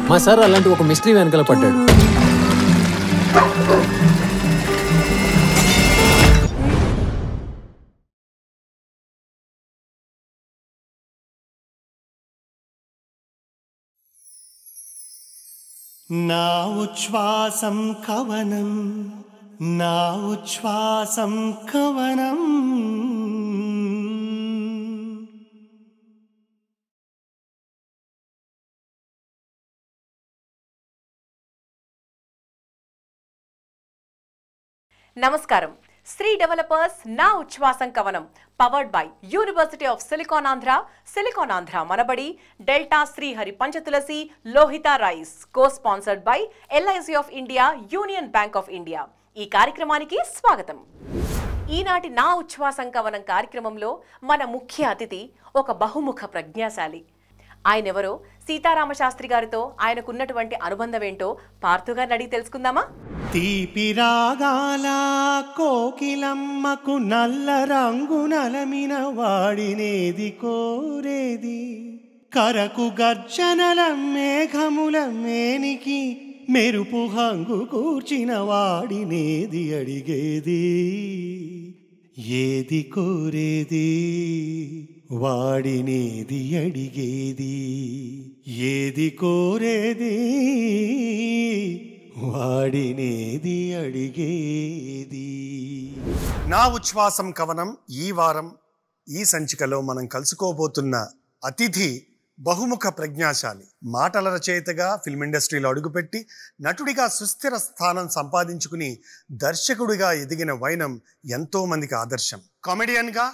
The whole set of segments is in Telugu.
మా సార్ అలాంటి ఒక మిస్టరీ వెనకాల పడ్డాడు. నా ఉచ్ఛ్వాసం కవనం, నా ఉచ్ఛ్వాసం కవనం. నమస్కారం. Sri Developers Naa Uchchvasam Kavanam powered by University of Silicon Andhra Manabadi Delta Srihari Panchatulasi Lohitha rice co sponsored by LIC of India, Union Bank of India. ఈ కార్యక్రమానికి స్వాగతం. ఈనాటి నా ఉచ్ఛ్వాసం కవనం కార్యక్రమంలో మన ముఖ్య అతిథి ఒక బహుముఖ ప్రజ్ఞాశాలి. ఆయన ఎవరో సీతారామ శాస్త్రి గారితో ఆయనకున్నటువంటి అనుబంధం ఏంటో పార్థుగా అడిగి తెలుసుకుందామా? తీపి రాగాల కోకిలమ్మకు నల్ల రంగు నలమిన వాడినేది కోరేది, కరకు గర్జనల మేఘముల మేనికి మెరుపు హంగు కూర్చిన వాడినేది అడిగేది, ఏది కోరేది వాడినేది అడిగేది, ఏది కోరేది వాడినేది అడిగేది. నా ఉచ్ఛ్వాసం కవనం ఈ వారం ఈ సంచికలో మనం కలుసుకోబోతున్న అతిథి బహుముఖ ప్రజ్ఞాశాలి. మాటల రచయితగా ఫిల్మ్ ఇండస్ట్రీలో అడుగుపెట్టి నటుడిగా సుస్థిర స్థానం సంపాదించుకుని దర్శకుడిగా ఎదిగిన వైనం ఎంతో మందికి ఆదర్శం. కామెడియన్గా,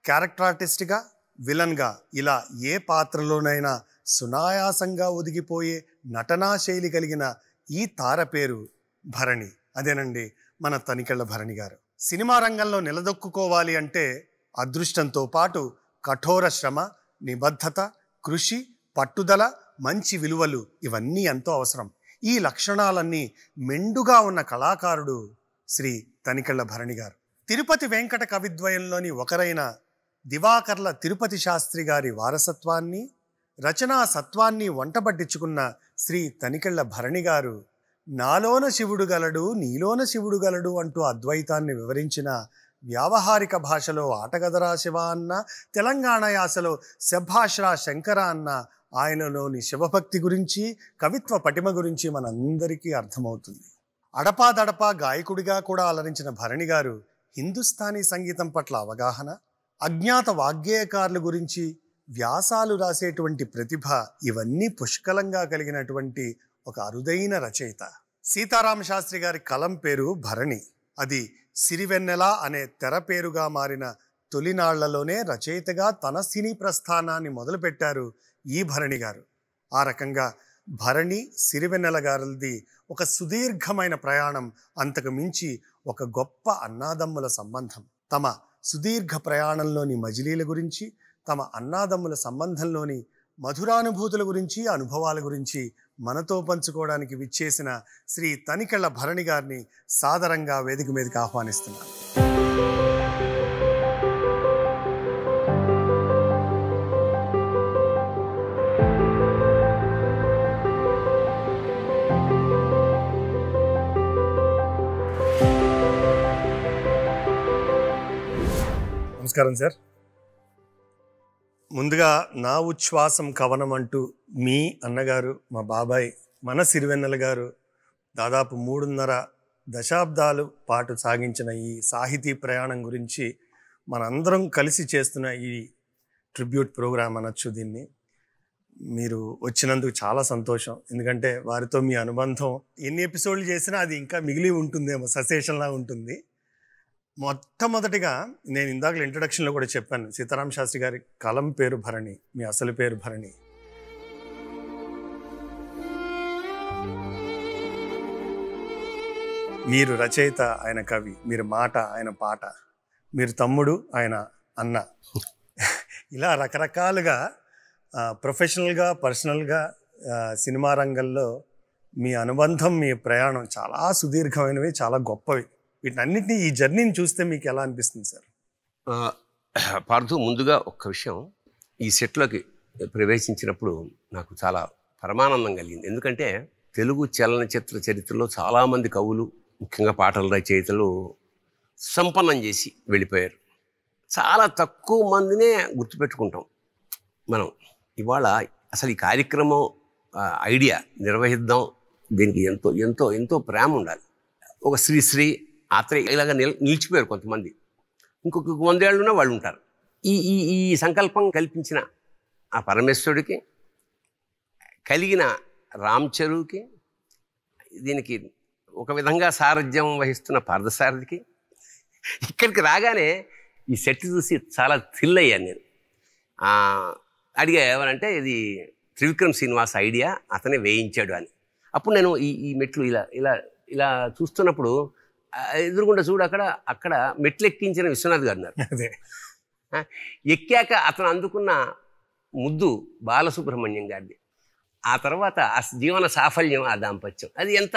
క్యారెక్టర్ ఆర్టిస్ట్గా, విలన్గా ఇలా ఏ పాత్రలోనైనా సునాయాసంగా ఒదిగిపోయే నటనా శైలి కలిగిన ఈ తార పేరు భరణి. అదేనండి మన తనికెళ్ళ భరణి గారు. సినిమా రంగంలో నిలదొక్కుకోవాలి అంటే అదృష్టంతో పాటు కఠోర శ్రమ, నిబద్ధత, కృషి, పట్టుదల, మంచి విలువలు ఇవన్నీ ఎంతో అవసరం. ఈ లక్షణాలన్నీ మెండుగా ఉన్న కళాకారుడు శ్రీ తనికెళ్ళ భరణి గారు. తిరుపతి వెంకట కవిద్వయంలోని ఒకరైన దివాకర్ల తిరుపతి శాస్త్రి గారి వారసత్వాన్ని, రచనా సత్వాన్ని వంటబట్టించుకున్న శ్రీ తనికెళ్ళ భరణి గారు నాలోన శివుడు గలడు, నీలోన శివుడు గలడు అంటూ అద్వైతాన్ని వివరించిన వ్యావహారిక భాషలో ఆటగదరా శివ అన్న, తెలంగాణ యాసలో శభాష్రా శంకర అన్న ఆయనలోని శివభక్తి గురించి, కవిత్వ పటిమ గురించి మనందరికీ అర్థమవుతుంది. అడపాదడపా గాయకుడిగా కూడా అలరించిన భరణి గారు హిందుస్థానీ సంగీతం పట్ల అవగాహన, అజ్ఞాత వాగ్గేయకారుల గురించి వ్యాసాలు రాసేటువంటి ప్రతిభ ఇవన్నీ పుష్కలంగా కలిగినటువంటి ఒక అరుదైన రచయిత. సీతారామ శాస్త్రి గారి కలం పేరు భరణి. అది సిరివెన్నెల అనే తెర పేరుగా మారిన తొలినాళ్లలోనే రచయితగా తన సినీ ప్రస్థానాన్ని మొదలుపెట్టారు ఈ భరణి గారు. ఆ రకంగా భరణి సిరివెన్నెల గారిది ఒక సుదీర్ఘమైన ప్రయాణం, అంతకు మించి ఒక గొప్ప అన్నాదమ్ముల సంబంధం. తమ సుదీర్ఘ ప్రయాణంలోని మజిలీల గురించి, తమ అన్నాదమ్ముల సంబంధంలోని మధురానుభూతుల గురించి, అనుభవాల గురించి మనతో పంచుకోవడానికి విచ్చేసిన శ్రీ తనికెళ్ళ భరణి గారిని సాదరంగా వేదిక మీదకి ఆహ్వానిస్తున్నాను. నమస్కారం సార్. ముందుగా నా ఉచ్ఛ్వాసం కవనం అంటూ మీ అన్నగారు, మా బాబాయ్, మన సిరివెన్నెల గారు దాదాపు 3.5 దశాబ్దాలు పాటు సాగించిన ఈ సాహితీ ప్రయాణం గురించి మనందరం కలిసి చేస్తున్న ఈ ట్రిబ్యూట్ ప్రోగ్రామ్ అనొచ్చు దీన్ని. మీరు వచ్చినందుకు చాలా సంతోషం. ఎందుకంటే వారితో మీ అనుబంధం ఎన్ని ఎపిసోడ్లు చేసినా అది ఇంకా మిగిలి ఉంటుందేమో, ససేషన్లా ఉంటుంది. మొట్టమొదటిగా నేను ఇందాక ఇంట్రడక్షన్లో కూడా చెప్పాను, సీతారామ శాస్త్రి గారి కలం పేరు భరణి, మీ అసలు పేరు భరణి. మీరు రచయిత, ఆయన కవి. మీరు మాట, ఆయన పాట. మీరు తమ్ముడు, ఆయన అన్న. ఇలా రకరకాలుగా ప్రొఫెషనల్గా, పర్సనల్గా సినిమా రంగంలో మీ అనుబంధం, మీ ప్రయాణం చాలా సుదీర్ఘమైనవి, చాలా గొప్పవి. వీటన్నిటినీ, ఈ జర్నీని చూస్తే మీకు ఎలా అనిపిస్తుంది సార్? పార్థు, ముందుగా ఒక్క విషయం, ఈ సెట్లోకి ప్రవేశించినప్పుడు నాకు చాలా పరమానందం కలిగింది. ఎందుకంటే తెలుగు చలనచిత్ర చరిత్రలో చాలామంది కవులు, ముఖ్యంగా పాటల రచయితలు సంపన్నం చేసి వెళ్ళిపోయారు. చాలా తక్కువ మందినే గుర్తుపెట్టుకుంటాం మనం. ఇవాళ అసలు ఈ కార్యక్రమం ఐడియా నిర్వహిద్దాం, దీనికి ఎంతో ఎంతో ఎంతో ప్రేమ ఉండాలి. ఒక శ్రీశ్రీ ఆత్రేయ ఇలాగ నిలిచిపోయారు కొంతమంది, ఇంకొక 100 ఏళ్ళున్నా వాళ్ళు ఉంటారు. ఈ ఈ ఈ సంకల్పం కల్పించిన ఆ పరమేశ్వరుడికి, కలిగిన రామ్ చరువుకి, దీనికి ఒక విధంగా సారథ్యం వహిస్తున్న పార్థసారథికి, ఇక్కడికి రాగానే ఈ సెట్ చూసి చాలా థ్రిల్ అయ్యాను నేను. అడిగా ఏమనంటే ఇది త్రివిక్రమ్ శ్రీనివాస్ ఐడియా, అతనే వేయించాడు అని. అప్పుడు నేను ఈ మెట్లు ఇలా ఇలా ఇలా చూస్తున్నప్పుడు ఎదురుగుండా చూడు అక్కడ మెట్లు ఎక్కించిన విశ్వనాథ్ గారు ఉన్నారు. అదే ఎక్కాక అతను అందుకున్న ముద్దు బాలసుబ్రహ్మణ్యం గారిది. ఆ తర్వాత ఆ జీవన సాఫల్యం, ఆ దాంపత్యం, అది ఎంత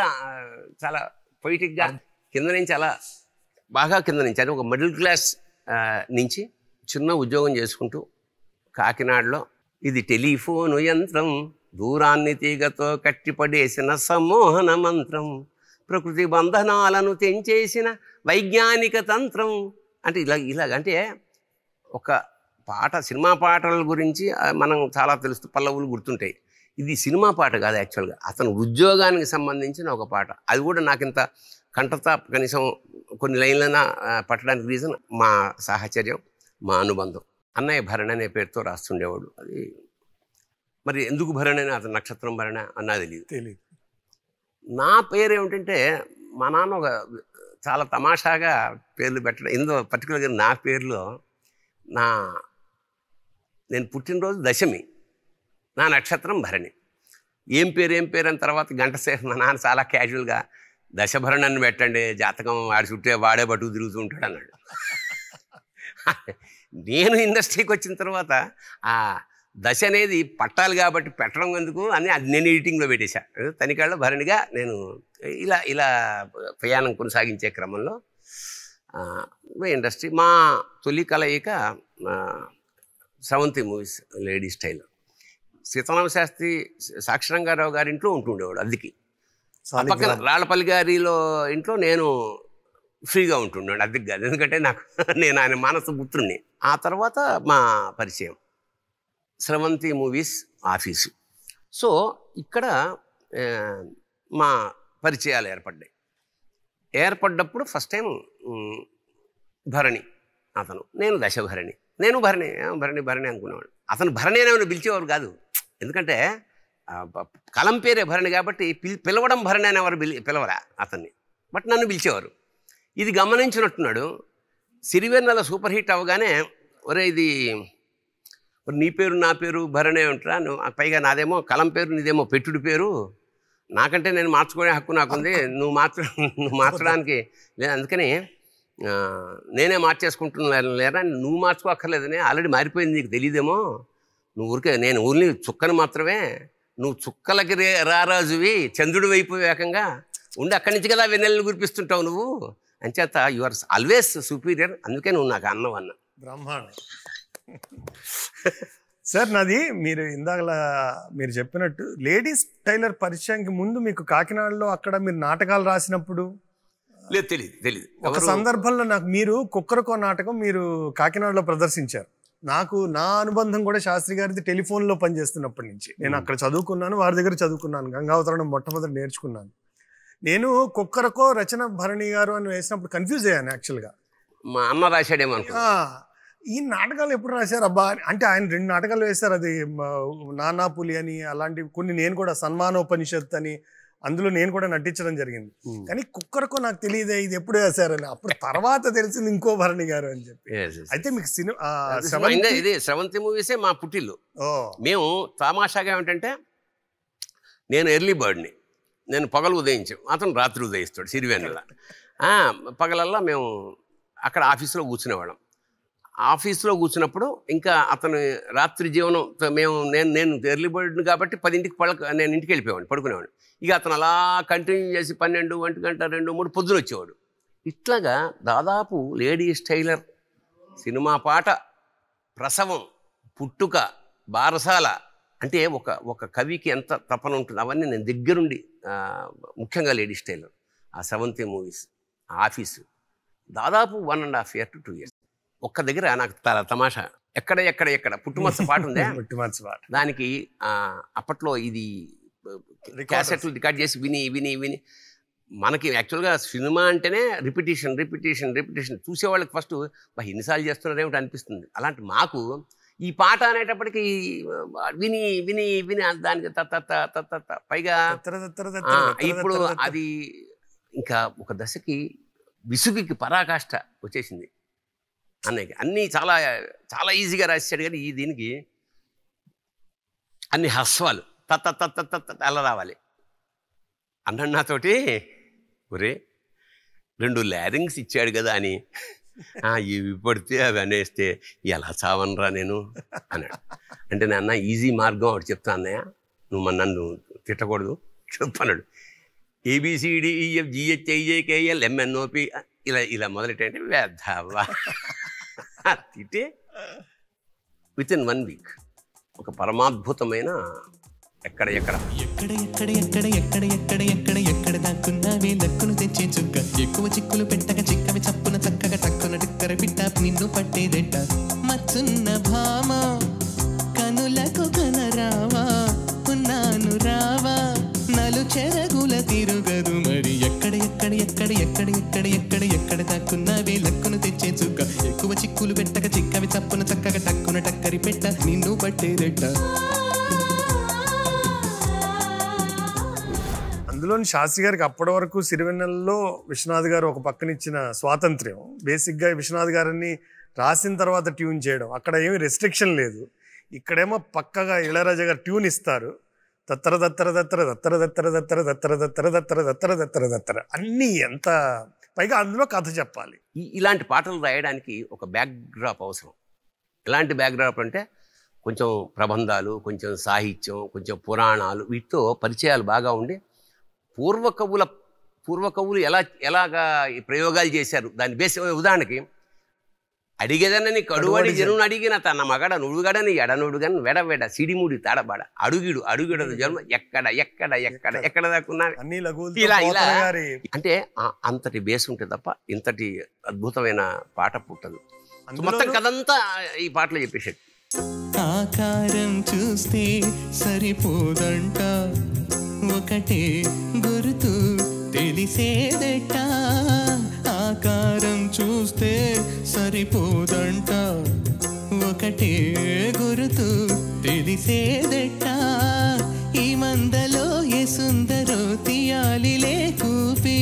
చాలా పొయిటిక్గా కింద నుంచి అలా బాగా కింద నుంచి, అది ఒక మిడిల్ క్లాస్ నుంచి చిన్న ఉద్యోగం చేసుకుంటూ కాకినాడలో ఇది టెలిఫోను యంత్రం, దూరాన్ని తీగతో కట్టిపడేసిన సమ్మోహన మంత్రం, ప్రకృతి బంధనాలను తెంచేసిన వైజ్ఞానిక తంత్రం అంటే ఇలాగంటే ఒక పాట, సినిమా పాటల గురించి మనం చాలా తెలుస్తూ పల్లవులు గుర్తుంటాయి. ఇది సినిమా పాట కాదు, యాక్చువల్గా అతను ఉద్యోగానికి సంబంధించిన ఒక పాట. అది కూడా నాకు ఇంత కంఠత కనీసం కొన్ని లైన్లైనా పట్టడానికి రీజన్ మా సాహచర్యం, మా అనుబంధం. అన్నయ్య భరణి అనే పేరుతో రాస్తుండేవాడు. అది మరి ఎందుకు భరణి అని, అతను నక్షత్రం భరణి అన్నా తెలియదు. నా పేరు ఏమిటంటే మా నాన్న ఒక చాలా తమాషాగా పేర్లు పెట్టడం. ఇందులో పర్టికులర్గా నా పేరులో నేను పుట్టినరోజు దశమి, నా నక్షత్రం భరణి. ఏం పేరు అని తర్వాత గంట సేపు మా నాన్న చాలా క్యాజువల్గా దశభరణాన్ని పెట్టండి, జాతకం వాడి చుట్టే వాడే బట్టుకు తిరుగుతూ ఉంటాడు అన్నాడు. నేను ఇండస్ట్రీకి వచ్చిన తర్వాత ఆ దశ అనేది పట్టాలి కాబట్టి పెట్టడం ఎందుకు అని అది నేను ఎడిటింగ్లో పెట్టేశా. తనికాళ్ళ భరణిగా నేను ఇలా ప్రయాణం కొనసాగించే క్రమంలో ఇండస్ట్రీ మా తొలి కలయిక Sravanthi movies lady style. Seetharama Sastry సాక్షరంగారావు గారి ఇంట్లో ఉంటుండేవాడు అద్దెకి. పక్కన రాళ్ళపల్లి గారిలో ఇంట్లో నేను ఫ్రీగా ఉంటుండేవాడు, అద్దెకి కాదు. ఎందుకంటే నేను ఆయన మానస పుత్రుణ్ణి. ఆ తర్వాత మా పరిచయం స్రవంతి మూవీస్ ఆఫీసు. సో ఇక్కడ మా పరిచయాలు ఏర్పడ్డప్పుడు ఫస్ట్ టైం భరణి అతను, నేను దశభరణి, నేను భరణి అనుకునేవాడు. అతను భరణి అని పిలిచేవారు కాదు, ఎందుకంటే కలం పేరే భరణి కాబట్టి పిలవడం భరణి అని ఎవరు పిలవరా అతన్ని, బట్ నన్ను పిలిచేవారు. ఇది గమనించినట్టున్నాడు. సిరివెన్నెల సూపర్ హిట్ అవగానే ఒరే ఇది నీ పేరు నా పేరు భరణే ఉంటారా, పైగా నాదేమో కలం పేరు, నీదేమో పెట్టుడు పేరు, నాకంటే నేను మార్చుకునే హక్కు నాకుంది, నువ్వు మార్చడానికి లేదు, అందుకని నేనే మార్చేసుకుంటున్నాను లేరా, నువ్వు మార్చుకోక్కర్లేదని, ఆల్రెడీ మారిపోయింది నీకు తెలియదేమో, నువ్వు ఊరికే నేను ఊరిని చుక్కను మాత్రమే, నువ్వు చుక్కలకి రారాజువి, చంద్రుడు వైపు ఏకంగా ఉండి అక్కడి నుంచి కదా వెన్నెలను గురిపిస్తుంటావు నువ్వు, అంచేత యు ఆర్ ఆల్వేస్ సుపీరియర్, అందుకే నువ్వు నాకు అన్నావు అన్న. బ్రహ్మాండం. సార్ నాది మీరు ఇందాకలా మీరు చెప్పినట్టు లేడీస్ టైలర్ పరిచయానికి ముందు మీకు కాకినాడలో అక్కడ మీరు నాటకాలు రాసినప్పుడు లేదు, తెలియదు. ఒక సందర్భంలో నాకు మీరు కుక్కరకో నాటకం మీరు కాకినాడలో ప్రదర్శించారు. నాకు నా అనుబంధం కూడా శాస్త్రి గారిది టెలిఫోన్లో పనిచేస్తున్నప్పటి నుంచి. నేను అక్కడ చదువుకున్నాను, వారి దగ్గర చదువుకున్నాను, గంగావతరణం మొట్టమొదటి నేర్చుకున్నాను. నేను కుక్కరకో రచన భరణి గారు అని వేసినప్పుడు కన్ఫ్యూజ్ అయ్యాను యాక్చువల్గా. మా అమ్మ రాశాడేమో అనుకో. ఈ నాటకాలు ఎప్పుడు రాశారు అబ్బా అంటే ఆయన 2 నాటకాలు వేశారు, అది నానా పులి అని, అలాంటివి కొన్ని. నేను కూడా సన్మానోపనిషత్ అని అందులో నేను కూడా నటించడం జరిగింది. కానీ కుక్కరకో నాకు తెలియదే ఇది ఎప్పుడు వేశారని, అప్పుడు తర్వాత తెలిసింది ఇంకో భరణి గారు అని చెప్పి. అయితే మీకు ఇది స్రవంతి మూవీసే మా పుట్టిల్లు. మేము తమాషాగా ఏమిటంటే నేను ఎర్లీ బర్డ్ని, నేను పగలు ఉదయించాం, అతను రాత్రి ఉదయిస్తాడు సిరివెన్నెల. పగలల్లా మేము అక్కడ ఆఫీస్లో కూర్చునేవాళ్ళం. ఆఫీస్లో కూర్చున్నప్పుడు ఇంకా అతను రాత్రి జీవనం నేను ఎర్లీ బర్డ్ని కాబట్టి 10ంటికి నేను ఇంటికి వెళ్ళిపోయాను, పడుకునేవాడిని. ఇక అతను అలా కంటిన్యూ చేసి 12, 1 గంట, 2, 3 పొద్దున వచ్చేవాడు. ఇట్లాగా దాదాపు లేడీస్ టైలర్, సినిమా పాట, ప్రసవం, పుట్టుక, బారసాల, అంటే ఒక కవికి ఎంత తపన ఉంటుంది అవన్నీ నేను దగ్గరుండి ముఖ్యంగా లేడీ స్టైల్ ఆ 7th మూవీస్ ఆఫీసు దాదాపు 1.5 years to 2 years ఒక్క దగ్గర నాకు తమాషా ఎక్కడ పుట్టుమచ్చ పాట ఉందే దానికి అప్పట్లో ఇది క్యాసెట్లు రికార్డ్ చేసి విని మనకి యాక్చువల్గా సినిమా అంటేనే రిపిటేషన్ చూసేవాళ్ళకి ఫస్ట్ ఎన్నిసార్లు చేస్తున్నారేమిటి అనిపిస్తుంది. అలాంటి మాకు ఈ పాట అనేటప్పటికి విని దానికి పైగా ఇప్పుడు అది ఇంకా ఒక దశకి విసుగుకి పరాకాష్ట వచ్చేసింది. అన్నయ్యకి అన్నీ చాలా చాలా ఈజీగా రాశాడు కానీ దీనికి అన్ని హస్వాలు అలా రావాలి అన్నాడు నాతోటి. ఒరే 2 ల్యారింగ్స్ ఇచ్చాడు కదా అని ఇవి పడితే అవి అనేస్తే ఎలా చావనరా నేను అన్నాడు. అంటే నాన్న ఈజీ మార్గం ఒకటి చెప్తా అన్నయ్య, నువ్వు నన్ను తిట్టకూడదు చెప్పన్నాడు. ABCDEFGHIJKLMNOP ఇలా మొదలెట్టంటే వేద్దావా తిట్టే వితిన్ 1 week ఒక పరమాద్భుతమైన ఎక్కడ దాక్కున్నావే లక్కును తెచ్చే చుక్క ఎక్కువ చిక్కులు పెట్టక చిక్కవి చప్పున చక్కగా టక్కున టిక్కర పిట్ట నిన్ను పట్టేదెట్ట మచ్చున్న భామ కనులకు కనరావా ఉన్నాను రావా నలు చెరగుల తిరుగదు మరి ఎక్కడ దాక్కున్నావే లక్కును తెచ్చే చుక్క ఎక్కువ చిక్కులు పెట్టక చిక్కవి చప్పున చక్కగా టక్కున టక్కరి పెట్ట నిన్ను పట్టేదెట్ట. అందులోని శాస్త్రి గారికి అప్పటి వరకు సిరివెన్నెలలో విశ్వనాథ్ గారు ఒక పక్కనిచ్చిన స్వాతంత్ర్యం, బేసిక్గా విశ్వనాథ్ గారిని రాసిన తర్వాత ట్యూన్ చేయడం, అక్కడ ఏమి రెస్ట్రిక్షన్ లేదు. ఇక్కడేమో పక్కగా ఇళయరాజా గారు ట్యూన్ ఇస్తారు, దత్తర దత్తర దత్తర దత్తర దత్తర దత్తర దత్తర దత్తర దత్తర దత్తర దత్తర దత్తర అన్నీ ఎంత, పైగా అందులో కథ చెప్పాలి. ఇలాంటి పాటలు రాయడానికి ఒక బ్యాక్డ్రాప్ అవసరం. ఎలాంటి బ్యాక్డ్రాప్ అంటే కొంచెం ప్రబంధాలు, కొంచెం సాహిత్యం, కొంచెం పురాణాలు, వీటితో పరిచయాలు బాగా ఉండి పూర్వ కవులు ఎలాగా ప్రయోగాలు చేశారు దాని బేస్. ఉదాహరణకి అడిగేదనని కడువడి జనుని అడిగిన తన మగడ నుడుగడని ఎడనుడుగని వెడ సిడిముడి తాడబాడ అడుగిడదు జన్మ ఎక్కడ దాకున్నా ఇలా అంటే అంతటి బేస్ ఉంటే తప్ప ఇంతటి అద్భుతమైన పాట పుట్టదు. మొత్తం కథంతా ఈ పాటలో చెప్పేసాడు. ఆకారం చూస్తే సరిపోదంట ఒకటే గుర్తు తెలిసేదట, ఆకారం చూస్తే సరిపోదంట ఒకటే గుర్తు తెలిసేదట, ఈ మందలో ఏ సుందరో తీయాలిలే కూపి,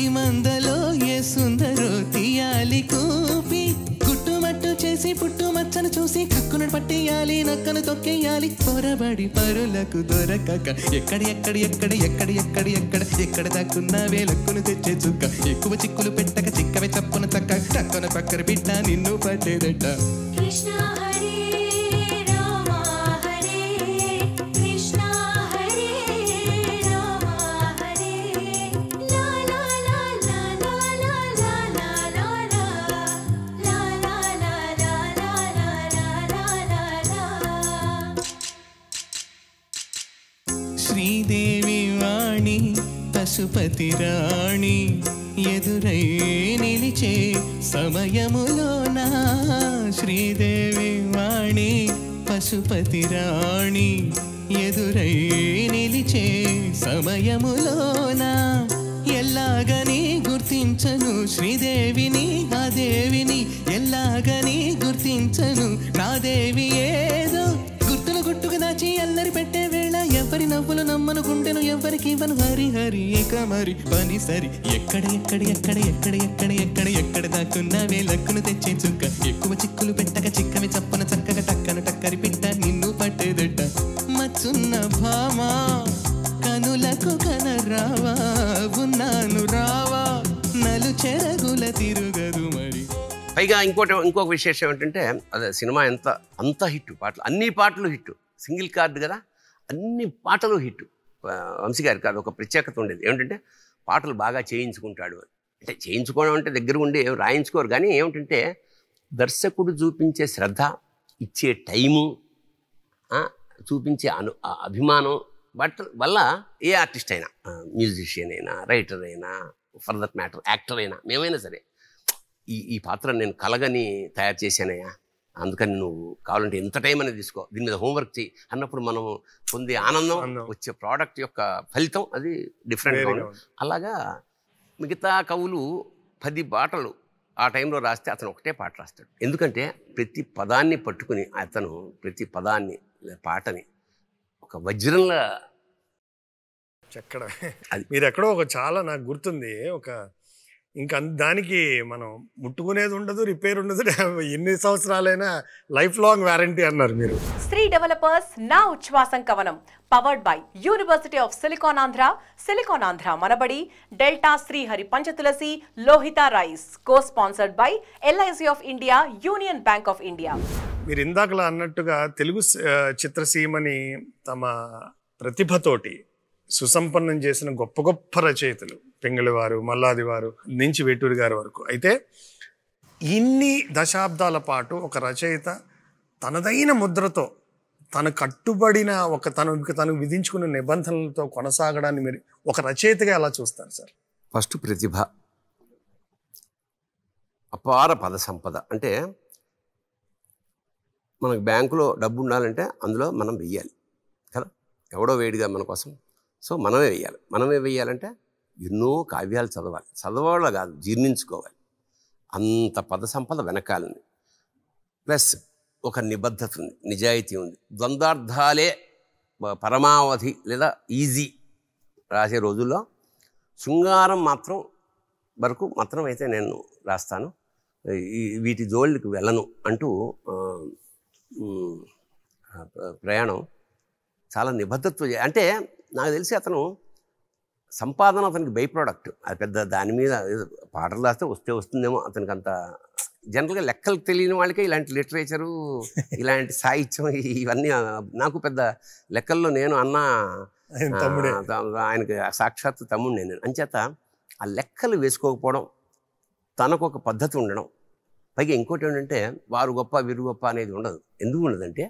ఈ మందలో ఏ సుందరో తీయాలి కూపి, గుట్టుమట్టు చేసి పుట్టు మచ్చను చూసి కక్కును పట్టేయాలి నక్కను తొక్కేయాలి, పొరబడి పరులకు దొరకక ఎక్కడ దాక్కున్నావే లక్కును తెచ్చే చుక్క ఎక్కువ చిక్కులు పెట్టక చిక్కవే చప్పున చక్క టక్కున పక్కన బిడ్డ నిన్ను పట్టేదట. శ్రీదేవి వాణి పశుపతి రాణి ఎదురై నిలిచే సమయములోన, శ్రీదేవి వాణి పశుపతి రాణి ఎదురై నిలిచే సమయములోన, ఎల్లాగని గుర్తించను శ్రీదేవిని ఆ దేవిని, ఎల్లాగని గుర్తించను నా దేవి ఏదో గుట్టుగా దాచి అల్లరి పెట్టే వేళ ఎవరి నవ్వులు నమ్మనుకుంటేను ఎవరికి ఇవ్వను హరి హరి ఏక మరి పని సరి ఎక్కడ దాక్కున్నావే లక్కును తెచ్చే చుక్క ఎక్కువ చిక్కులు పెట్టక చిక్కవి చప్పున చక్కగా టక్కరి పిట్ట నిన్ను పట్టేదట, మచ్చున్న భామా కనులకు కనరావా ఉన్నాను రావా నలు చెరగుల తిరుగదు మరి. పైగా ఇంకొక విశేషం ఏంటంటే అదే సినిమా అంత హిట్ పాటలు, అన్ని పాటలు హిట్, సింగిల్ కార్డు కదా అన్ని పాటలు హిట్. వంశీ గారికి అది ఒక ప్రత్యేకత ఉండేది ఏమిటంటే పాటలు బాగా చేయించుకుంటాడు అంటే చేయించుకోవడం అంటే దగ్గర ఉండి రాయించుకోరు కానీ ఏమిటంటే దర్శకుడు చూపించే శ్రద్ధ, ఇచ్చే టైము, చూపించే అభిమానం వల్ల ఏ ఆర్టిస్ట్ అయినా, మ్యూజిషియన్ అయినా, రైటర్ అయినా, ఫర్ దట్ మ్యాటర్ యాక్టర్ అయినా, మేమైనా సరే ఈ పాత్ర నేను కలగని తయారు చేశానయ్యా, అందుకని నువ్వు కావాలంటే ఎంత టైం అనేది తీసుకో, దీని మీద హోంవర్క్ చేయి అన్నప్పుడు మనం పొందే ఆనందం, వచ్చే ప్రోడక్ట్ యొక్క ఫలితం అది డిఫరెంట్గా ఉంటుంది. అలాగా మిగతా కవులు 10 పాటలు ఆ టైంలో రాస్తే అతను ఒకటే పాట రాస్తాడు. ఎందుకంటే ప్రతి పదాన్ని పట్టుకుని అతను ప్రతి పదాన్ని పాటని ఒక వజ్రంలా చెక్కడ. మీరు ఎక్కడో ఒక చాలా నాకు గుర్తుంది, ఒక ఇంకా దానికి మనం ముట్టుకునేది ఉండదు, రిపేర్ ఉండదు, ఎన్ని సంవత్సరాలైనా లైఫ్ లాంగ్ వారంటీ అన్నారు మీరు. Sri Developers Naa Uchchvasam Kavanam powered by University of Silicon Andhra Manabadi, Delta Srihari Panchatulasi, Lohitha rice, co sponsored by LIC of India, Union Bank of India. మీరు ఇందాకలా అన్నట్టుగా తెలుగు చిత్రసీమని తమ ప్రతిభతోటి సుసంపన్నం చేసిన గొప్ప గొప్ప రచయితలు పింగళి వారు, మల్లాది వారు నుంచి వేటూరి గారి వరకు. అయితే ఇన్ని దశాబ్దాల పాటు ఒక రచయిత తనదైన ముద్రతో తను కట్టుబడిన తను విధించుకున్న నిబంధనలతో కొనసాగడాన్ని మీరు ఒక రచయితగా ఎలా చూస్తారు సార్? ఫస్ట్ ప్రతిభ, అపార పద సంపద. అంటే మనకు బ్యాంకులో డబ్బు ఉండాలంటే అందులో మనం వెయ్యాలి కదా, ఎవడో వేడిగా మన కోసం. సో మనమే వెయ్యాలంటే ఎన్నో కావ్యాలు చదవాలి కాదు, జీర్ణించుకోవాలి. అంత పద సంపద వెనకాలని, ప్లస్ ఒక నిబద్ధత ఉంది, నిజాయితీ ఉంది. ద్వంద్వార్థాలే పరమావధి లేదా ఈజీ రాసే రోజుల్లో శృంగారం వరకు మాత్రం అయితే నేను రాస్తాను, వీటి జోళ్ళకి వెళ్ళను అంటూ ప్రయాణం చాలా నిబద్ధత. అంటే నాకు తెలిసి అతను సంపాదన అతనికి బై ప్రోడక్ట్, అది పెద్ద దాని మీద పాటలు రాస్తే వస్తుందేమో అతనికి. అంత జనరల్గా లెక్కలు తెలియని వాళ్ళకే ఇలాంటి లిటరేచరు, ఇలాంటి సాహిత్యం ఇవన్నీ. నాకు పెద్ద లెక్కల్లో నేను ఆయనకి సాక్షాత్ తమ్ముడు నేను. అంచేత ఆ లెక్కలు వేసుకోకపోవడం, తనకు ఒక పద్ధతి ఉండడం, పైగా ఇంకోటి ఏంటంటే వారు గొప్ప వీరు గొప్ప అనేది ఉండదు. ఎందుకు ఉండదంటే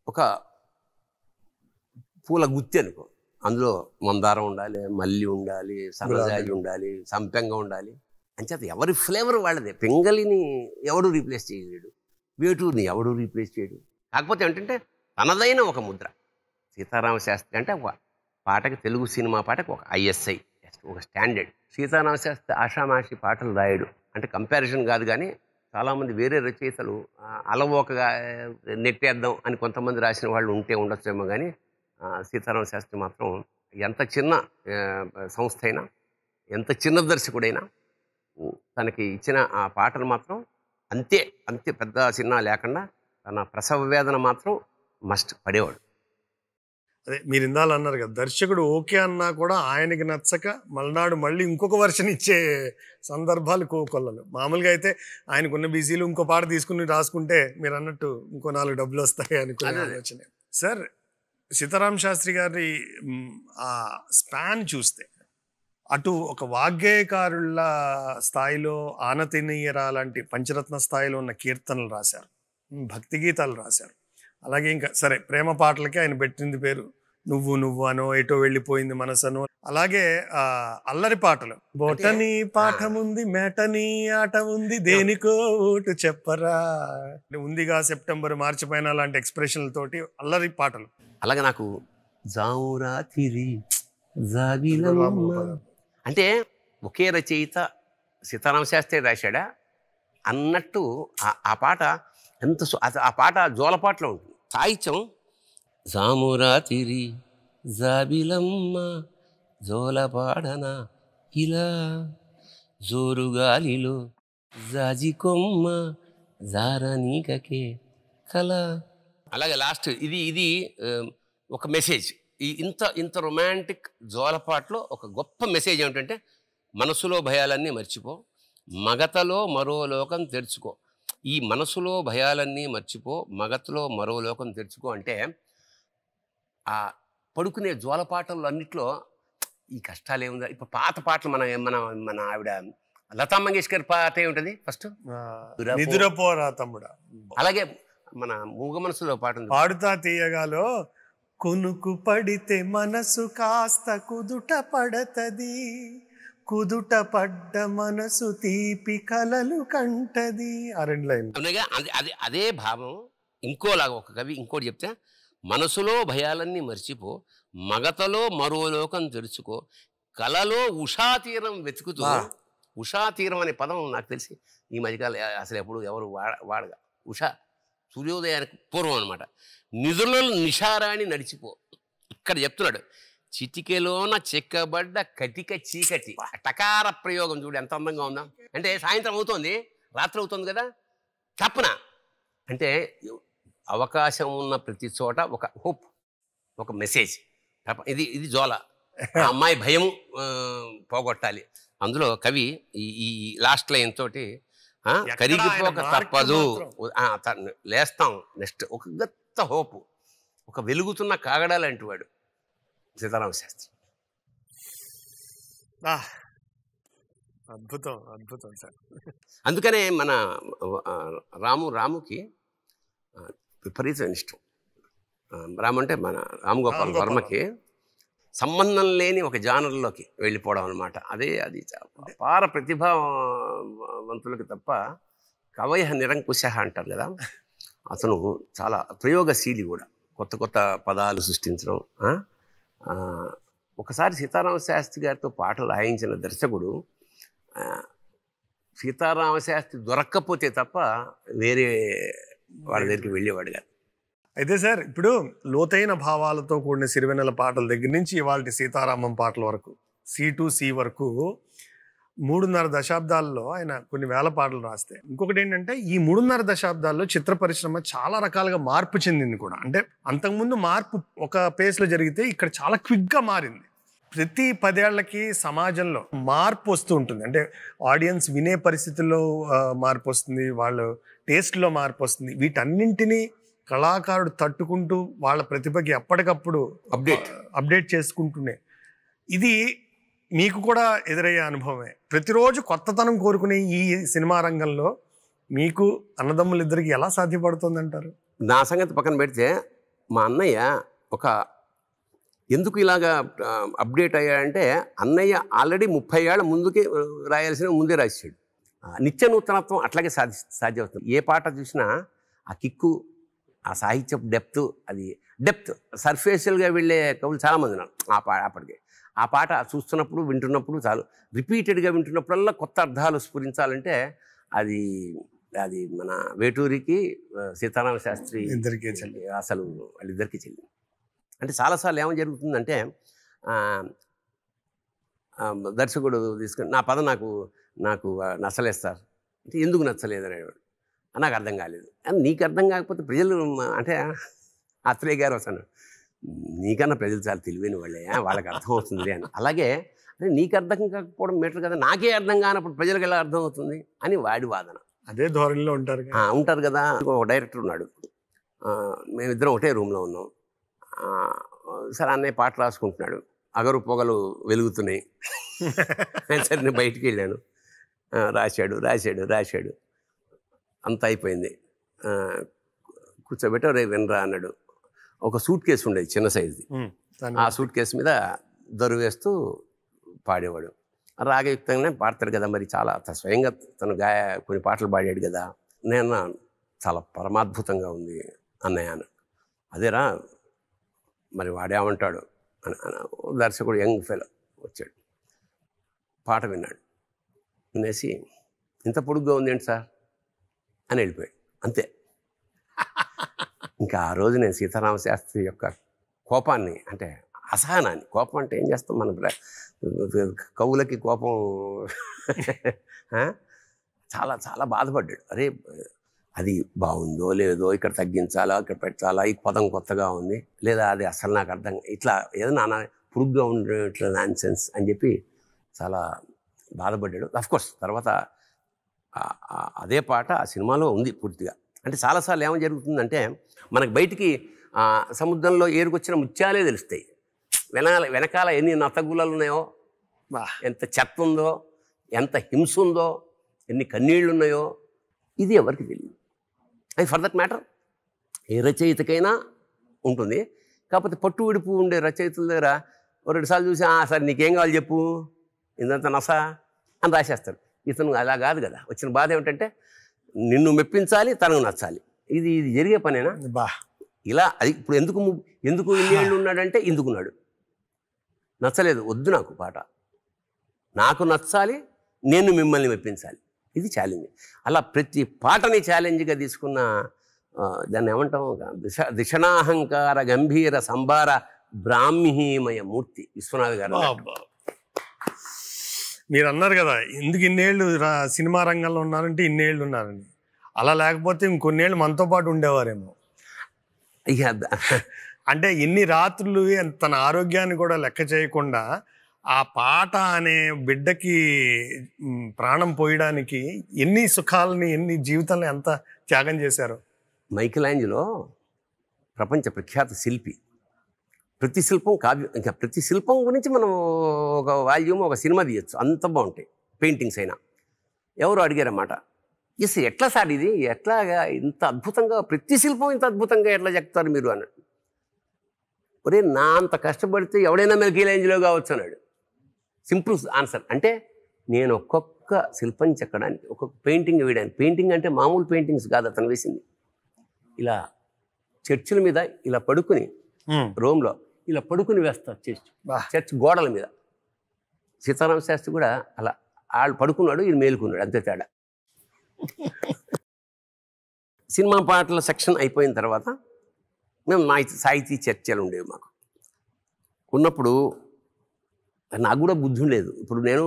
ఒక పూల గుత్తి అనుకో, అందులో మందారం ఉండాలి, మల్లి ఉండాలి, సన్నజాజి ఉండాలి, సంపెంగ ఉండాలి. అంచేత ఎవరి ఫ్లేవర్ వాళ్ళదే. పింగళిని ఎవడు రీప్లేస్ చేయలేడు, వేటూరిని ఎవడు రీప్లేస్ చేయడు. కాకపోతే ఏంటంటే తనదైన ఒక ముద్ర. సీతారామ శాస్త్రి అంటే ఒక పాటకి, తెలుగు సినిమా పాటకి ఒక ISI, ఒక స్టాండర్డ్. సీతారామ శాస్త్రి ఆషామాషి పాటలు రాయడు అంటే కంపారిజన్ కాదు. కానీ చాలామంది వేరే రచయితలు అలవోకగా నెట్టేద్దాం అని కొంతమంది రాసిన వాళ్ళు ఉండొచ్చేమో. కానీ సీతారామ శాస్త్రి మాత్రం ఎంత చిన్న సంస్థ అయినా, ఎంత చిన్న దర్శకుడైనా తనకి ఇచ్చిన ఆ పాటలు మాత్రం అంతే పెద్ద చిన్న లేకుండా తన ప్రసవ వేదన మాత్రం మస్ట్ పడేవాడు. అదే మీరు ఇందాలు అన్నారు కదా, దర్శకుడు ఓకే అన్నా కూడా ఆయనకి నచ్చక మళ్ళీ మళ్ళీ ఇంకొక వర్షన్ ఇచ్చే సందర్భాలు కోకొల్లలు. మామూలుగా అయితే ఆయనకున్న బిజీలు ఇంకో పాట తీసుకుని రాసుకుంటే మీరు అన్నట్టు ఇంకో 4 డబ్బులు వస్తాయి అనుకునే ఆలోచన. సార్, సీతారామ శాస్త్రి గారి ఆ స్పాన్ చూస్తే అటు ఒక వాగ్గేయకారుల స్థాయిలో ఆనతినీయరా లాంటి పంచరత్న స్థాయిలో ఉన్న కీర్తనలు రాశారు, భక్తి గీతాలు రాశారు. అలాగే ఇంకా సరే ప్రేమ పాటలకి ఆయన పెట్టింది పేరు నువ్వు నువ్వు అనో, ఎటో వెళ్ళిపోయింది మనసనో. అలాగే అల్లరి పాటలు, బొటనీ పాఠం ఉంది, మేటనీ ఆట ఉంది, దేనికో ఓటు చెప్పరా, ఉందిగా సెప్టెంబర్ మార్చి పైన లాంటి ఎక్స్ప్రెషన్లతోటి అల్లరి పాటలు. అలాగే నాకు జామురాతిరి అంటే ఒకే రచయిత సీతారామ శాస్త్రి రాశాడా అన్నట్టు ఆ పాట ఎంత ఆ పాట జోలపాటలో ఉంటుంది. సాహిత్యం జామురాతిరి జాబిలమ్మ జోలపాడన ఇలా జోరుగాలిలో జాజి కొమ్మ జారనీకకే కల. అలాగే లాస్ట్ ఇది ఒక మెసేజ్. ఇంత రొమాంటిక్ జోలపాటలో ఒక గొప్ప మెసేజ్ ఏమిటంటే మనసులో భయాలన్నీ మర్చిపో, మగతలో మరో లోకం తెరుచుకో. ఈ మనసులో భయాలన్నీ మర్చిపో, మగతలో మరో లోకం తెరుచుకో అంటే ఆ పడుకునే జోలపాటలు అన్నిట్లో ఈ కష్టాలు ఏముందా. ఇప్పుడు పాత పాటలు మన ఆవిడ లతా మంగేష్కర్ పాట ఏముంటుంది ఫస్ట్, నిదురపోరా తమ్ముడా. అలాగే మన మూగ మనసులో పాట ఉంది. పాడుతా తీయగాలో కునుకు పడితే మనసు కాస్త కుదుట పడతది, కుదుట పడ్డ మనసు తీపి కలలు కంటది. ఆ 2 లైన్లు. అవునగా, అదే భావం ఇంకోలాగా ఒక కవి ఇంకోటి చెప్తే, మనసులో భయాలన్నీ మర్చిపో, మగతలో మరో లోకం తెరుచుకో, కలలో ఉషాతీరం వెతుకుతూ. ఉషాతీరం అనే పదం నాకు తెలిసి ఈ మధ్యకాలం అసలు ఎప్పుడు ఎవరు వాడగా. ఉషా సూర్యోదయానికి పూర్వం అనమాట. నిధులలో నిషారాణి నడిచిపో. ఇక్కడ చెప్తున్నాడు, చిటికెలోన చెక్కబడ్డ కటిక చీకటి. టకార ప్రయోగం చూడు ఎంత అందంగా ఉందా. అంటే సాయంత్రం అవుతోంది, రాత్రి అవుతుంది కదా, తప్పన అంటే అవకాశం ఉన్న ప్రతి చోట ఒక హోప్, ఒక మెసేజ్. ఇది జోల. ఆ అమ్మాయి భయం పోగొట్టాలి. అందులో కవి ఈ లాస్ట్ లైన్ తోటి కరిగిపోక తప్పదు, లేస్తాం నెక్స్ట్, ఒక గొప్ప హోపు, ఒక వెలుగుతున్న కాగడా లాంటి వాడు సీతారామ శాస్త్రి. అద్భుతం, అద్భుతం సార్. అందుకనే మన రాముకి విపరీతమైన ఇష్టం. రాము అంటే మన రామ్ గోపాల్ వర్మకి సంబంధం లేని ఒక జానర్లోకి వెళ్ళిపోవడం అనమాట. అది అపార ప్రతిభావంతులకి తప్ప కవయ నిరంకుశ అంటారు కదా, అతను చాలా ప్రయోగశీలి కూడా. కొత్త కొత్త పదాలు సృష్టించడం. ఒకసారి సీతారామ శాస్త్రి గారితో పాటలు రాయించిన దర్శకుడు సీతారామ శాస్త్రి దొరక్కపోతే తప్ప వేరే వాళ్ళ దగ్గరికి వెళ్ళేవాడు కాదు. అయితే సార్, ఇప్పుడు లోతైన భావాలతో కూడిన సిరివెన్నెల పాటల దగ్గర నుంచి ఇవాళ సీతారామం పాటల వరకు, C2C వరకు 3.5 దశాబ్దాల్లో ఆయన కొన్ని వేల పాటలు రాస్తే, ఇంకొకటి ఏంటంటే ఈ 3.5 దశాబ్దాల్లో చిత్ర పరిశ్రమ చాలా రకాలుగా మార్పు చెందింది కూడా. అంటే అంతకుముందు మార్పు ఒక పేస్లో జరిగితే ఇక్కడ చాలా క్విక్గా మారింది. ప్రతి 10 ఏళ్లకి సమాజంలో మార్పు వస్తూ ఉంటుంది. అంటే ఆడియన్స్ వినే పరిస్థితుల్లో మార్పు వస్తుంది, వాళ్ళ టేస్ట్లో మార్పు వస్తుంది. వీటన్నింటినీ కళాకారుడు తట్టుకుంటూ వాళ్ళ ప్రతిభకి ఎప్పటికప్పుడు అప్డేట్ చేసుకుంటూనే. ఇది మీకు కూడా ఎదురయ్యే అనుభవమే. ప్రతిరోజు కొత్తతనం కోరుకునే ఈ సినిమా రంగంలో మీకు అన్నదమ్ములిద్దరికి ఎలా సాధ్యపడుతుంది అంటారు? నా సంగతి పక్కన పెడితే, మా అన్నయ్య ఎందుకు ఇలాగా అప్డేట్ అయ్యాడంటే, అన్నయ్య ఆల్రెడీ 30 ఏళ్ల ముందుకే రాయాల్సిన ముందే రాసాడు. నిత్య నూతనత్వం అట్లాగే సాధ్యమవుతుంది. ఏ పాట చూసినా ఆ కిక్కు, ఆ సాహిత్యపు డెప్త్ సర్ఫేషియల్గా వెళ్ళే కవులు చాలామంది ఉన్నారు. అప్పటికే ఆ పాట చూస్తున్నప్పుడు వింటున్నప్పుడు చాలు, రిపీటెడ్గా వింటున్నప్పుడల్లా కొత్త అర్థాలు స్ఫురించాలంటే అది మన వేటూరికి సీతారామ శాస్త్రి ఇద్దరికీ చెల్లి. అసలు వాళ్ళిద్దరికీ చెల్లి. అంటే చాలాసార్లు ఏమో జరుగుతుందంటే, దర్శకుడు తీసుకుని నా పదం నాకు నచ్చలేదు సార్ అంటే, ఎందుకు నచ్చలేదు అనేవాడు. నాకు అర్థం కాలేదు. నీకు అర్థం కాకపోతే ప్రజలు అంటే ఆత్రేయ గారు వస్తాను, నీకన్నా ప్రజలు చాలా తెలివైన వాళ్ళే, వాళ్ళకి అర్థం అవుతుంది అని. అలాగే అంటే నీకు అర్థం కాకపోవడం మెటర్ కదా, నాకే అర్థం కానప్పుడు ప్రజలకు ఎలా అర్థం అవుతుంది అని వాడి వాదన. అదే ధోరణిలో ఉంటారు కదా. ఒక డైరెక్టర్ ఉన్నాడు, మేమిద్దరం ఒకటే రూమ్లో ఉన్నాం. సరే అన్నయ్య పాట రాసుకుంటున్నాడు, అగరు పొగలు వెలుగుతున్నాయి. సరే నేను బయటికి వెళ్ళాను, రాశాడు అంతా అయిపోయింది. కూర్చోబెట్ట రే వినరా అన్నాడు. ఒక సూట్ కేసు ఉండేది చిన్న సైజుది, ఆ సూట్ కేసు మీద దొరువేస్తూ పాడేవాడు. రాగయుక్తంగానే పాడతాడు కదా, మరి చాలా స్వయంగా తను కొన్ని పాటలు పాడాడు కదా. నేను చాలా పరమాద్భుతంగా ఉంది అన్నయ్య అని. అదేరా మరి వాడేమంటాడు అని దర్శకుడు యంగ్ ఫెలో వచ్చాడు, పాట విన్నాడు. వినేసి ఇంత పొడుగ్గా ఉంది ఏంటి సార్ అని వెళ్ళిపోయాడు. అంతే. ఇంకా ఆ రోజు నేను సీతారామ శాస్త్రి యొక్క కోపాన్ని, అంటే అసహనాన్ని, కోపం అంటే ఏం చేస్తాం మన కవులకి కోపం, చాలా చాలా బాధపడ్డాడు. అరే అది బాగుందో లేదో, ఇక్కడ తగ్గించాలా, ఇక్కడ పెట్టాలా, ఈ పదం కొత్తగా ఉంది, లేదా అది అసలు నాకు అర్థం ఇట్లా ఏదో నాన్న పురుగ్గా ఉండేట్లా నాన్ సెన్స్ అని చెప్పి చాలా బాధపడ్డాడు. అఫ్కోర్స్ తర్వాత అదే పాట ఆ సినిమాలో ఉంది పూర్తిగా. అంటే చాలాసార్లు ఏమో జరుగుతుందంటే, మనకు బయటికి సముద్రంలో ఏరుకొచ్చిన ముత్యాలే తెలుస్తాయి, వెనకాల ఎన్ని నత్తగులలు ఉన్నాయో, ఎంత చెత్త ఉందో, ఎంత హింస ఉందో, ఎన్ని కన్నీళ్ళు ఉన్నాయో, ఇది ఎవరికి తెలియదు. అది ఫర్ దట్ మ్యాటర్ ఏ రచయితకైనా ఉంటుంది. కాకపోతే పట్టు విడుపు ఉండే రచయితల దగ్గర ఓ 2 సార్లు చూసి సరే నీకేం కావాలి చెప్పు, ఇంతంత నసా అని రాసేస్తాడు. ఇతను అలా కాదు కదా. వచ్చిన బాధ ఏమిటంటే నిన్ను మెప్పించాలి, తనకు నచ్చాలి. ఇది జరిగే పనేనా? బా ఇలా అది ఇప్పుడు ఎందుకు ఇన్నేళ్ళు ఉన్నాడంటే ఎందుకున్నాడు. నచ్చలేదు, వద్దు నాకు పాట, నాకు నచ్చాలి, నేను మిమ్మల్ని మెప్పించాలి. ఇది ఛాలెంజ్. అలా ప్రతి పాటని ఛాలెంజ్గా తీసుకున్న దాన్ని ఏమంటాం, దిశనాహంకార గంభీర సంభార బ్రాహ్మీమయ మూర్తి విశ్వనాథ్ గారు. మీరు అన్నారు కదా ఎందుకు ఇన్నేళ్ళు సినిమా రంగంలో ఉన్నారంటే ఇన్నేళ్ళు ఉన్నారని. అలా లేకపోతే ఇంకొన్నేళ్ళు మనతో పాటు ఉండేవారేమో. అంటే ఇన్ని రాత్రులు తన ఆరోగ్యాన్ని కూడా లెక్క చేయకుండా ఆ పాట అనే బిడ్డకి ప్రాణం పోయడానికి ఎన్ని సుఖాలని, ఎన్ని జీవితాలను ఎంత త్యాగం చేశారు. మైకెలాంజెలో ప్రపంచ ప్రఖ్యాత శిల్పి. ప్రతి శిల్పం కావ్యం. ఇంకా ప్రతి శిల్పం గురించి మనం ఒక వాల్యూమ్, ఒక సినిమా తీయచ్చు, అంత బాగుంటాయి పెయింటింగ్స్ అయినా. ఎవరు అడిగారన్నమాట, ఎట్లా సార్ ఇది, ఎట్లాగా ఇంత అద్భుతంగా ప్రతి శిల్పం ఇంత అద్భుతంగా ఎట్లా చెప్తారు మీరు అన్నట్టు. ఒరే నా అంత కష్టపడితే ఎవడైనా మైకెలాంజెలో కావచ్చు అన్నాడు. Simple answer. అంటే నేను ఒక్కొక్క శిల్పం చెక్కడానికి, ఒక్కొక్క పెయింటింగ్ వేయడానికి, పెయింటింగ్ అంటే మామూలు పెయింటింగ్స్ కాదు అతను వేసింది. ఇలా చర్చిల మీద ఇలా పడుకుని, రోమ్లో ఇలా పడుకుని వేస్తారు చర్చ్ గోడల మీద. సీతారామ శాస్త్రి కూడా అలా వాళ్ళు పడుకున్నాడు, ఈయన మేలుకున్నాడు, అంతే తేడా. సినిమా పాటల సెక్షన్ అయిపోయిన తర్వాత మేము సాహితీ చర్చలు ఉండేవి మాకు. ఉన్నప్పుడు నాకు కూడా బుద్ధి ఉండలేదు. ఇప్పుడు నేను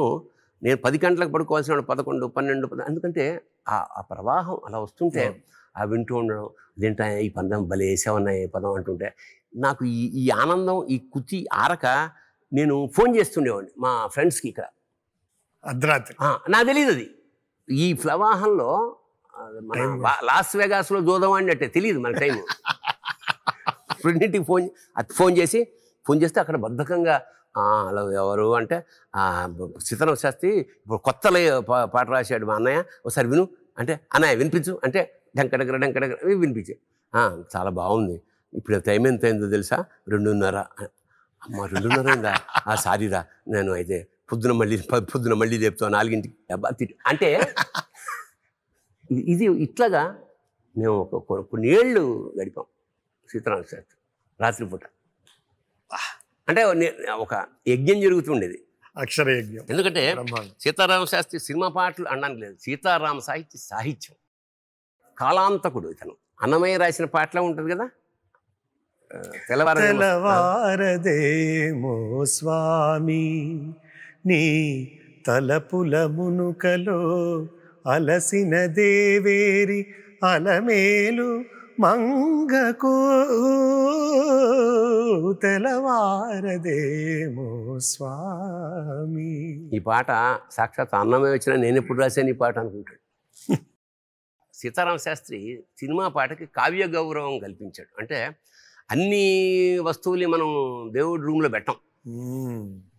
10 గంటలకు పడుకోవాల్సిన 11, 12, 10, ఎందుకంటే ఆ ప్రవాహం అలా వస్తుంటే ఆ వింటూ ఉండడం, అదేంటా ఈ పదం భలే వేసామన్నాయి పదం అంటుంటే నాకు ఈ ఆనందం, ఈ కుతి ఆరక నేను ఫోన్ చేస్తుండేవాడిని మా ఫ్రెండ్స్కి ఇక్కడ అర్ధరాత్రి. నాకు తెలియదు అది. ఈ ప్రవాహంలో మన లాస్ వెగాస్లో చూద్దామన్నట్టే తెలియదు మన టైం. ఫ్రెండింటికి ఫోన్ చేస్తే అక్కడ బద్ధకంగా అలా ఎవరు అంటే సీతారామ శాస్త్రి ఇప్పుడు కొత్త పాట రాశాడు మా అన్నయ్య, ఒకసారి విను అంటే అన్నయ్య వినిపించు అంటే డెంకడగర వినిపించే. చాలా బాగుంది. ఇప్పుడు టైం ఎంత అయిందో తెలుసా, 2:30. అమ్మ 2:30 అయిందా, సారీరా, నేను అయితే పొద్దున మళ్ళీ లేపుతాను 4ంటికి అంటే ఇది ఇట్లాగా మేము కొన్ని ఏళ్ళు గడిపాం సీతారామ శాస్త్రి రాత్రిపూట. అంటే ఒక యజ్ఞం జరుగుతుండేది, అక్షర యజ్ఞం. ఎందుకంటే సీతారామ శాస్త్రి సినిమా పాటలు అనడానికి లేదు, సీతారామ సాహిత్యం. కాలాంతకుడు ఇతను. అన్నమయ్య రాసిన పాటలో ఉంటుంది కదా, తెల్లవారదేమో స్వామి నీ తలపుల మునుకలో అలసిన దేవేరి అలమేలు మంగకో తెల్లవారదేమో స్వామి. ఈ పాట సాక్షాత్ అన్నమయ్య వచ్చినా నేను ఎప్పుడు రాశాను ఈ పాట అనుకుంటాడు. సీతారామ శాస్త్రి సినిమా పాటకి కావ్య గౌరవం కల్పించాడు. అంటే అన్ని వస్తువులు మనం దేవుడి రూమ్లో పెట్టాం,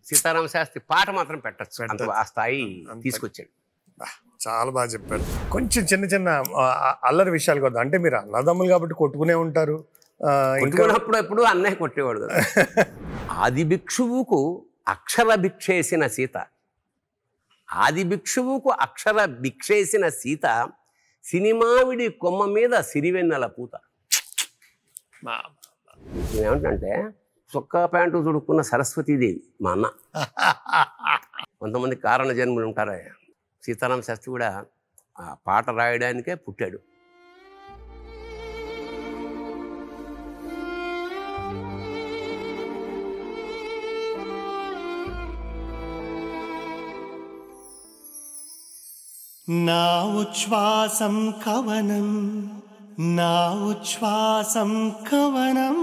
సీతారామ శాస్త్రి పాట మాత్రం పెట్టచ్చు, ఆ స్థాయి తీసుకొచ్చాడు. చాలా బాగా చెప్పారు. కొంచెం చిన్న అల్లరి విషయాలు కదా. అంటే మీరు అన్నదమ్ములు కాబట్టి కొట్టుకునే ఉంటారు. ఎప్పుడు అన్నయ్య కొట్టేవాడు కదా. ఆది భిక్షువుకు అక్షర భిక్షేసిన సీత, ఆది భిక్షువుకు అక్షర భిక్షేసిన సీత, సినిమావిడి కొమ్మ మీద సిరివెన్నెల పూత. ఏమంటే చొక్కా ప్యాంటు చుడుక్కున్న సరస్వతీదేవి మా అన్న. కొంతమంది కారణ జన్ములు ఉంటారా. సీతారామ శాస్త్రి కూడా ఆ పాట రాయడానికే పుట్టాడు. నా ఉచ్ఛ్వాసం కవనం, నా ఉచ్ఛ్వాసం కవనం,